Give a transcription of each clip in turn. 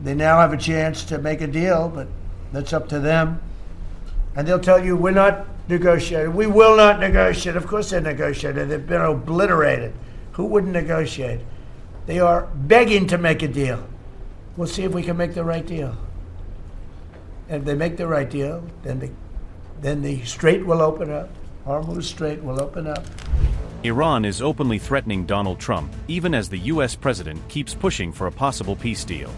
They now have a chance to make a deal, but that's up to them. And they'll tell you, we're not negotiating. We will not negotiate. Of course they're negotiating. They've been obliterated. Who wouldn't negotiate? They are begging to make a deal. We'll see if we can make the right deal. And if they make the right deal, then the Strait will open up. Hormuz Strait will open up. Iran is openly threatening Donald Trump, even as the U.S. president keeps pushing for a possible peace deal.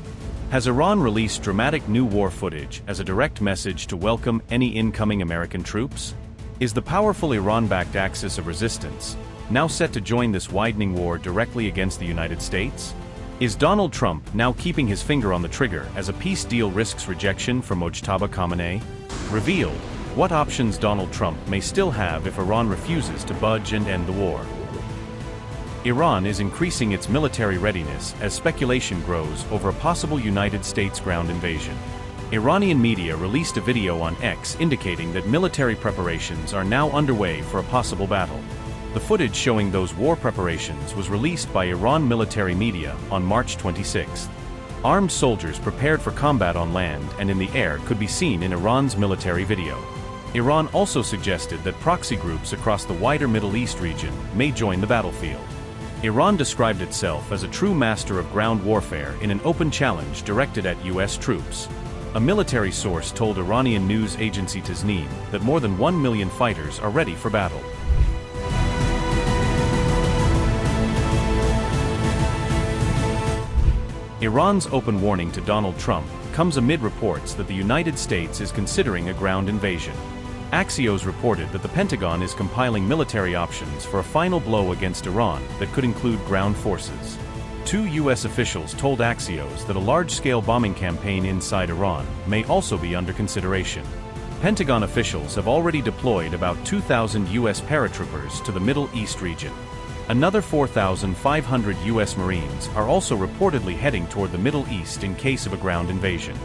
Has Iran released dramatic new war footage as a direct message to welcome any incoming American troops? Is the powerful Iran-backed axis of resistance now set to join this widening war directly against the United States? Is Donald Trump now keeping his finger on the trigger as a peace deal risks rejection from Mojtaba Khamenei? Revealed, what options Donald Trump may still have if Iran refuses to budge and end the war. Iran is increasing its military readiness as speculation grows over a possible United States ground invasion. Iranian media released a video on X indicating that military preparations are now underway for a possible battle. The footage showing those war preparations was released by Iran military media on March 26. Armed soldiers prepared for combat on land and in the air could be seen in Iran's military video. Iran also suggested that proxy groups across the wider Middle East region may join the battlefield. Iran described itself as a true master of ground warfare in an open challenge directed at U.S. troops. A military source told Iranian news agency Tasnim that more than 1 million fighters are ready for battle. Iran's open warning to Donald Trump comes amid reports that the United States is considering a ground invasion. Axios reported that the Pentagon is compiling military options for a final blow against Iran that could include ground forces. 2 U.S. officials told Axios that a large-scale bombing campaign inside Iran may also be under consideration. Pentagon officials have already deployed about 2,000 U.S. paratroopers to the Middle East region. Another 4,500 U.S. Marines are also reportedly heading toward the Middle East in case of a ground invasion.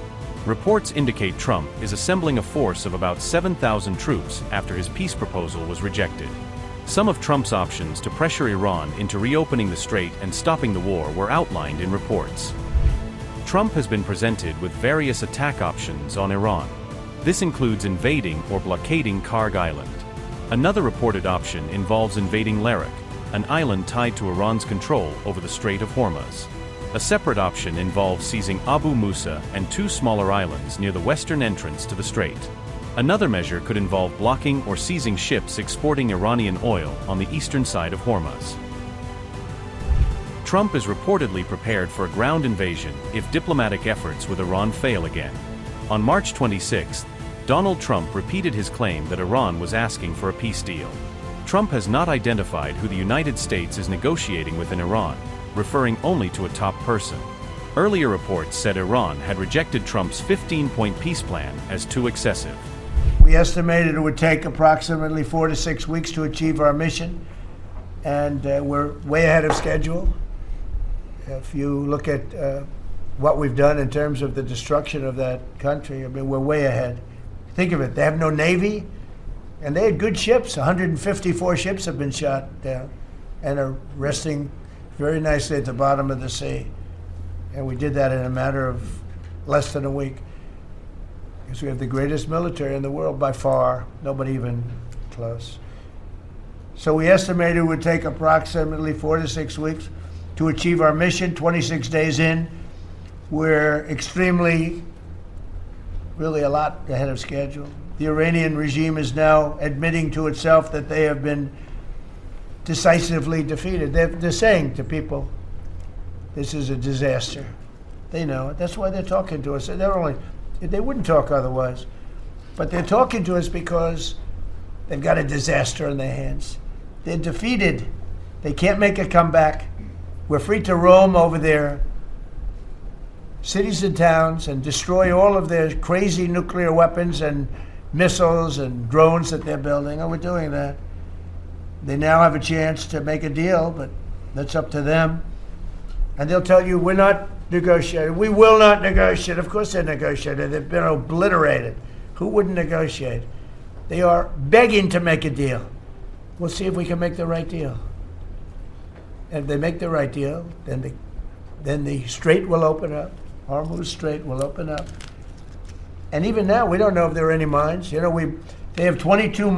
Reports indicate Trump is assembling a force of about 7,000 troops after his peace proposal was rejected. Some of Trump's options to pressure Iran into reopening the Strait and stopping the war were outlined in reports. Trump has been presented with various attack options on Iran. This includes invading or blockading Karg Island. Another reported option involves invading Larak, an island tied to Iran's control over the Strait of Hormuz. A separate option involves seizing Abu Musa and 2 smaller islands near the western entrance to the strait. Another measure could involve blocking or seizing ships exporting Iranian oil on the eastern side of Hormuz. Trump is reportedly prepared for a ground invasion if diplomatic efforts with Iran fail again. On March 26, Donald Trump repeated his claim that Iran was asking for a peace deal. Trump has not identified who the United States is negotiating with in Iran, referring only to a top person. Earlier reports said Iran had rejected Trump's 15-point peace plan as too excessive. We estimated it would take approximately 4 to 6 weeks to achieve our mission, and we're way ahead of schedule. If you look at what we've done in terms of the destruction of that country, I mean, we're way ahead. Think of it, they have no navy, and they had good ships. 154 ships have been shot down and are resting very nicely at the bottom of the sea. And we did that in a matter of less than a week. Because we have the greatest military in the world by far, nobody even close. So we estimated it would take approximately 4 to 6 weeks to achieve our mission. 26 days in, we're really a lot ahead of schedule. The Iranian regime is now admitting to itself that they have been decisively defeated. They're saying to people, this is a disaster. They know it. That's why they're talking to us. They wouldn't talk otherwise. But they're talking to us because they've got a disaster in their hands. They're defeated. They can't make a comeback. We're free to roam over their cities and towns and destroy all of their crazy nuclear weapons and missiles and drones that they're building. And we're doing that. They now have a chance to make a deal, but that's up to them. And they'll tell you, we're not negotiating. We will not negotiate. Of course they're negotiating. They've been obliterated. Who wouldn't negotiate? They are begging to make a deal. We'll see if we can make the right deal. And if they make the right deal, then the Strait will open up. Hormuz Strait will open up. And even now, we don't know if there are any mines. You know, they have 22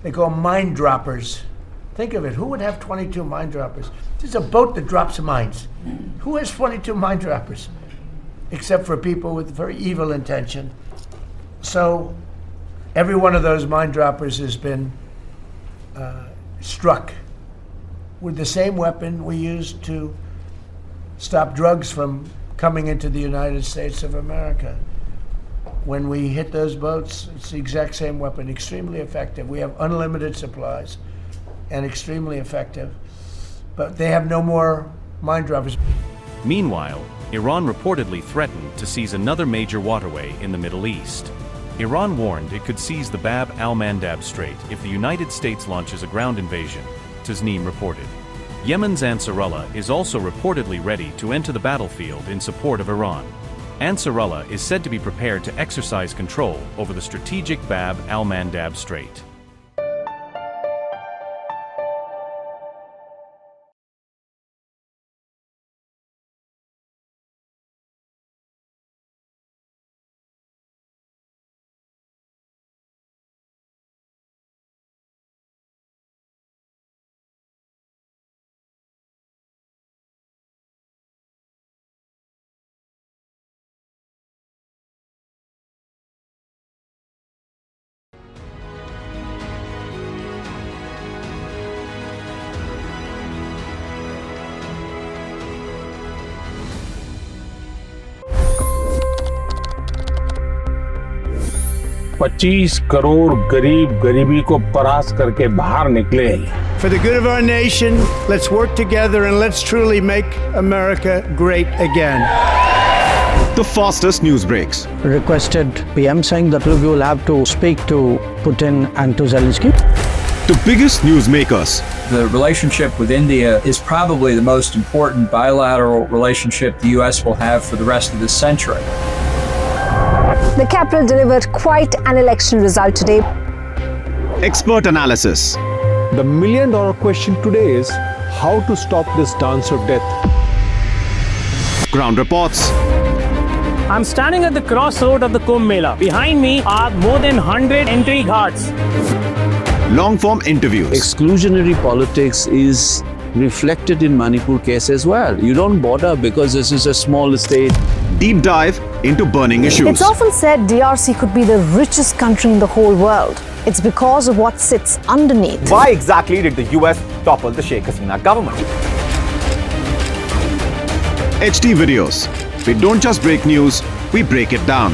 they call mine droppers. Think of it, who would have 22 mine droppers? There's a boat that drops mines. Who has 22 mine droppers? Except for people with very evil intention. So every one of those mine droppers has been struck with the same weapon we used to stop drugs from coming into the United States of America. When we hit those boats, it's the exact same weapon, extremely effective. We have unlimited supplies and extremely effective, but they have no more mine droppers. Meanwhile, Iran reportedly threatened to seize another major waterway in the Middle East. Iran warned it could seize the Bab al-Mandab Strait if the United States launches a ground invasion, Tasneem reported. Yemen's Ansarullah is also reportedly ready to enter the battlefield in support of Iran. Ansarullah is said to be prepared to exercise control over the strategic Bab al-Mandab Strait. $25 crore गरीब गरीबी को परास्त करके बाहर निकले। For the good of our nation, let's work together and let's truly make America great again. The fastest news breaks. Requested PM saying that look, you will have to speak to Putin and to Zelensky. The biggest newsmakers. The relationship with India is probably the most important bilateral relationship the U.S. will have for the rest of this century. The capital delivered quite an election result today. Expert analysis. The million-dollar question today is how to stop this dance of death. Ground reports. I'm standing at the crossroad of the Kumbh Mela. Behind me are more than 100 entry guards. Long-form interviews. Exclusionary politics is reflected in Manipur case as well. You don't bother because this is a small state. Deep dive into burning issues. It's often said DRC could be the richest country in the whole world. It's because of what sits underneath. Why exactly did the US topple the Sheikh Hasina government? HD videos. We don't just break news, we break it down.